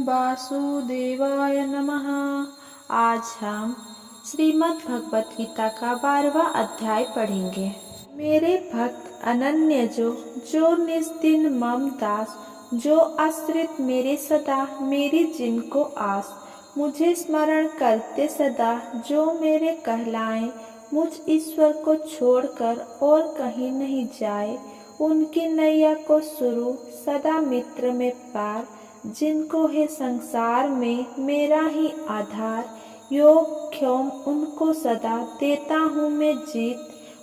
वासुदेवाय नमः। आज हम श्रीमद् भगवत गीता का 12वां अध्याय पढ़ेंगे। मेरे भक्त अनन्य जो निज दिन मम दास, जो आश्रित मेरे सदा मेरी जिनको आस, मुझे स्मरण करते सदा जो मेरे कहलाए, मुझ ईश्वर को छोड़कर और कहीं नहीं जाए। उनकी नैया को शुरू सदा मित्र में पार, जिनको है संसार में मेरा ही आधार। योग क्षोम उनको सदा देता हूँ मैं जीत,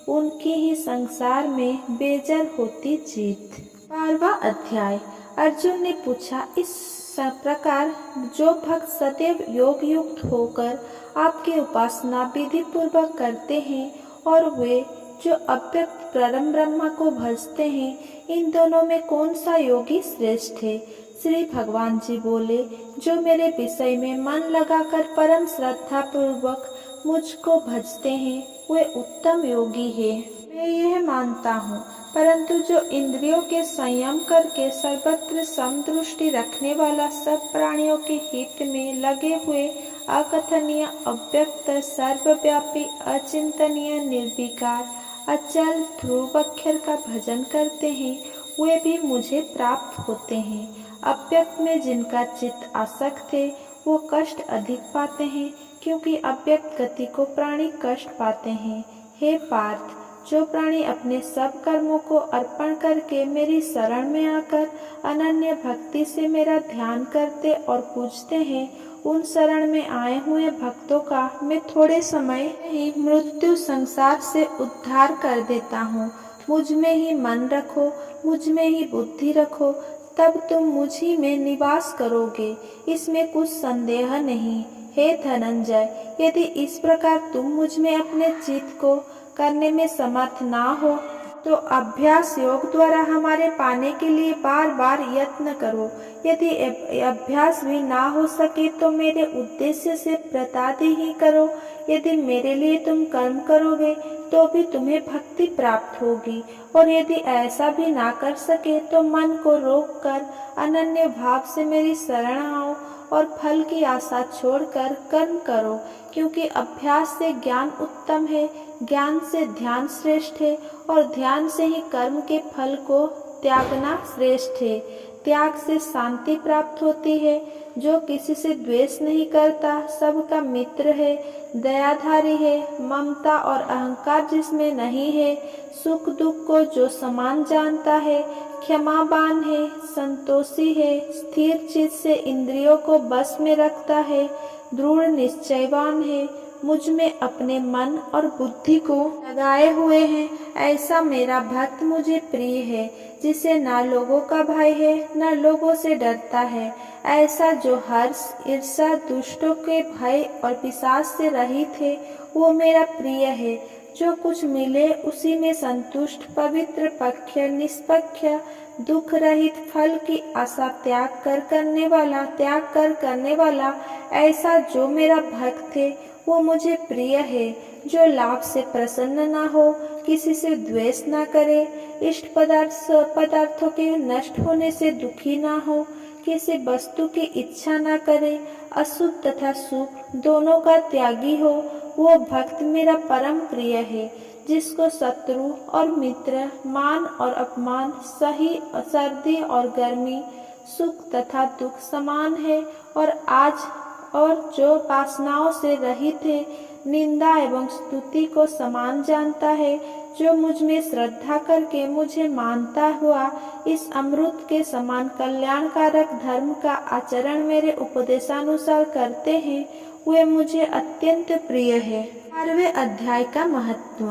उनकी ही संसार में बेजर होती जीत। 12वां अध्याय। अर्जुन ने पूछा, इस प्रकार जो भक्त सदैव योग युक्त होकर आपकी उपासना विधि पूर्वक करते हैं और वे जो अव्यक्त परम ब्रह्मा को भजते हैं, इन दोनों में कौन सा योगी श्रेष्ठ है? श्री भगवान जी बोले, जो मेरे विषय में मन लगाकर परम श्रद्धा पूर्वक मुझको भजते हैं वे उत्तम योगी है। मैं यह मानता हूँ, परंतु जो इंद्रियों के संयम करके सर्वत्र समदृष्टि रखने वाला, सब प्राणियों के हित में लगे हुए, अकथनीय अव्यक्त सर्वव्यापी अचिंतनीय निर्विकार अचल ध्रुव अक्षर का भजन करते हैं, वे भी मुझे प्राप्त होते हैं। अव्यक्त में जिनका चित्त आसक्त है वो कष्ट अधिक पाते हैं, क्योंकि अव्यक्त गति को प्राणी कष्ट पाते हैं। हे पार्थ, जो प्राणी अपने सब कर्मों को अर्पण करके मेरी शरण में आकर अनन्य भक्ति से मेरा ध्यान करते और पूजते हैं, उन शरण में आए हुए भक्तों का मैं थोड़े समय ही मृत्यु संसार से उद्धार कर देता हूँ। मुझ में ही मन रखो, मुझ में ही बुद्धि रखो, तब तुम मुझ ही में निवास करोगे, इसमें कुछ संदेह नहीं। हे धनंजय, यदि इस प्रकार तुम मुझ में अपने चित्त को करने में समर्थ ना हो, तो अभ्यास योग द्वारा हमारे पाने के लिए बार बार यत्न करो। यदि अभ्यास भी ना हो सके तो मेरे उद्देश्य से प्रतादि ही करो। यदि मेरे लिए तुम कर्म करोगे तो भी तुम्हें भक्ति प्राप्त होगी, और यदि ऐसा भी ना कर सके तो मन को रोक कर अनन्य भाव से मेरी शरण आओ और फल की आशा छोड़कर कर्म करो, क्योंकि अभ्यास से ज्ञान उत्तम है, ज्ञान से ध्यान श्रेष्ठ है, और ध्यान से ही कर्म के फल को त्यागना श्रेष्ठ है। त्याग से शांति प्राप्त होती है। जो किसी से द्वेष नहीं करता, सबका मित्र है, दयाधारी है, ममता और अहंकार जिसमें नहीं है, सुख दुख को जो समान जानता है, क्षमावान है, संतोषी है, स्थिर चित्त से इंद्रियों को बस में रखता है, दृढ़ निश्चयवान है, मुझ में अपने मन और बुद्धि को लगाए हुए हैं, ऐसा मेरा भक्त मुझे प्रिय है, जिसे ना लोगों का भय है न लोगों से डरता है। ऐसा जो हर्ष ईर्षा दुष्टों के भय और पिशाच से रहित है, वो मेरा प्रिय है। जो कुछ मिले उसी में संतुष्ट, पवित्र, पक्ष, निष्पक्ष, दुख रहित, फल की आशा त्याग कर करने वाला, ऐसा जो मेरा भक्त है वो मुझे प्रिय है। जो लाभ से प्रसन्न ना हो, किसी से द्वेष ना करे, इष्ट पदार्थों के नष्ट होने से दुखी ना हो, किसी वस्तु की इच्छा ना करे, अशुभ तथा शुभ दोनों का त्यागी हो, वो भक्त मेरा परम प्रिय है। जिसको शत्रु और मित्र, मान और अपमान, सही सर्दी और गर्मी, सुख तथा दुख समान है, और जो वासनाओं से रहित है, निंदा एवं स्तुति को समान जानता है, जो मुझ में श्रद्धा करके मुझे मानता हुआ इस अमृत के समान कल्याणकारक धर्म का आचरण मेरे उपदेशानुसार करते हैं, वे मुझे अत्यंत प्रिय है। 12वें अध्याय का महत्व।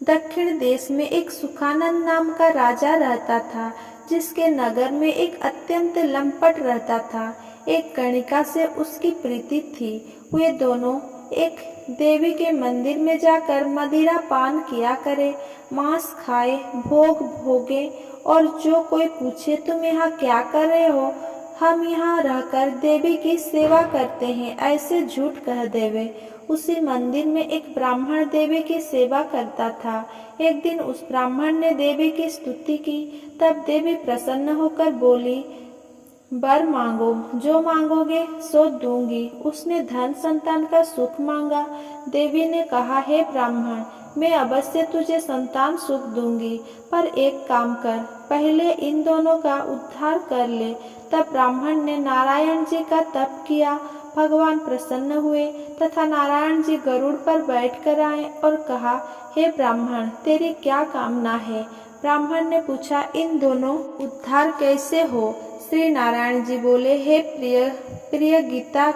दक्षिण देश में एक सुखानंद नाम का राजा रहता था, जिसके नगर में एक अत्यंत लंपट रहता था। एक गणिका से उसकी प्रीति थी। वे दोनों एक देवी के मंदिर में जाकर मदिरा पान किया करे, मांस खाए, भोग भोगे, और जो कोई पूछे तुम यहाँ क्या कर रहे हो, हम यहाँ रहकर देवी की सेवा करते हैं, ऐसे झूठ कह देवे। उसी मंदिर में एक ब्राह्मण देवी की सेवा करता था। एक दिन उस ब्राह्मण ने देवी की स्तुति की, तब देवी प्रसन्न होकर बोली, वर मांगो, जो मांगोगे सो दूंगी। उसने धन संतान का सुख मांगा। देवी ने कहा, हे ब्राह्मण, मैं अवश्य तुझे संतान सुख दूंगी, पर एक काम कर, पहले इन दोनों का उद्धार कर ले। तब ब्राह्मण ने नारायण जी का तप किया। भगवान प्रसन्न हुए तथा नारायण जी गरुड़ पर बैठकर आए और कहा, हे ब्राह्मण, तेरी क्या कामना है? ब्राह्मण ने पूछा, इन दोनों उद्धार कैसे हो? श्री नारायण जी बोले, हे प्रिय गीता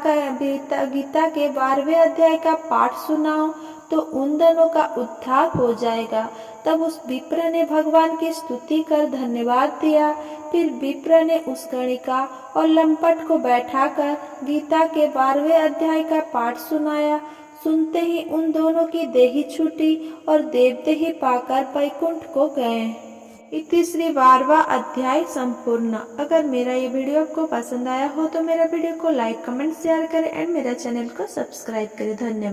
के 12वें अध्याय का पाठ सुनाओ तो उन दोनों का उद्धार हो जाएगा। तब उस विप्र ने भगवान की स्तुति कर धन्यवाद दिया। फिर विप्र ने उस गणिका और लंपट को बैठाकर गीता के 12वें अध्याय का पाठ सुनाया। सुनते ही उन दोनों की देही छूटी और देवदेही पाकर वैकुंठ को गए। इति श्री 12वां अध्याय संपूर्ण। अगर मेरा ये वीडियो आपको पसंद आया हो तो मेरा वीडियो को लाइक, कमेंट, शेयर करें एंड मेरा चैनल को सब्सक्राइब करें। धन्यवाद।